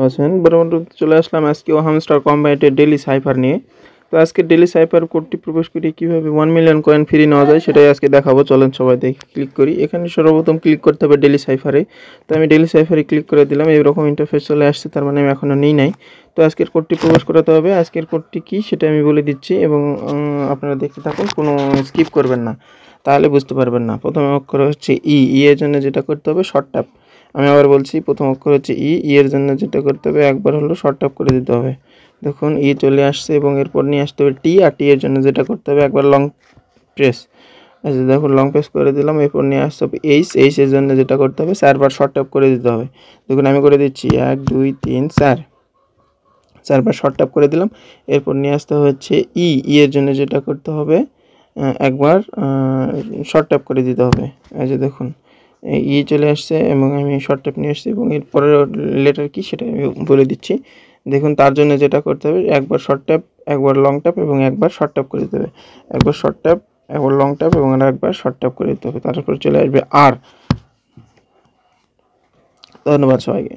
আছেন বরাবর চলে আসলাম আজকে হামস্টার কম্বাইনের ডেইলি সাইফার নিয়ে। তো আজকে ডেইলি সাইফার কোডটি প্রবেশ করে কিভাবে 1 মিলিয়ন কয়েন ফ্রি নেওয়া যায় সেটাই আজকে দেখাবো। চলেন সবাই দেখি, ক্লিক করি। এখানে সর্বপ্রথম ক্লিক করতে হবে ডেইলি সাইফারে। তো আমি ডেইলি সাইফারে ক্লিক করে দিলাম। এরকম ইন্টারফেস চলে আসছে, তার মানে আমি এখনো নেই নাই। তো আজকের কোডটি প্রবেশ করাতে হবে। আজকের কোডটি কি সেটা আমি বলে দিচ্ছি এবং আপনারা দেখতে থাকুন, কোনো স্কিপ করবেন না, তাহলে বুঝতে পারবেন না। প্রথম অক্ষর হচ্ছে ই এর জন্য যেটা করতে হবে শর্ট ট্যাপ। আমি আবার বলছি, প্রথম অক্ষর হচ্ছে ই এর জন্য যেটা করতে হবে একবার হলো শর্ট ট্যাপ করে দিতে হবে। দেখুন চলে আসছে এবং এরপর নিয়ে আসতে হবে টি, আর টি এর জন্য যেটা করতে হবে একবার লং প্রেস। আচ্ছা দেখুন, লং প্রেস করে দিলাম। এরপর নিয়ে আসতে হবে এইচ এর জন্য যেটা করতে হবে 4বার শর্ট ট্যাপ করে দিতে হবে। দেখুন আমি করে দিচ্ছি 1 2 3 4বার শর্ট ট্যাপ করে দিলাম। এরপর নিয়ে আসতে হচ্ছে এর জন্য যেটা করতে হবে একবার শর্ট ট্যাপ করে দিতে হবে। এই যে দেখুন চলে আসছে এবং আমি শর্ট ট্যাপ নিয়ে আসছি এবং এর পরের লেটার কি সেটা আমি বলে দিচ্ছি। দেখুন তার জন্য যেটা করতে হবে একবার শর্ট ট্যাপ, একবার লং ট্যাপ এবং একবার শর্ট ট্যাপ করে দিতে হবে। একবার শর্ট ট্যাপ, একবার লং ট্যাপ এবং একবার শর্ট ট্যাপ করে দিতে হবে। তারপর চলে আসবে আর। ধন্যবাদ সবাইকে।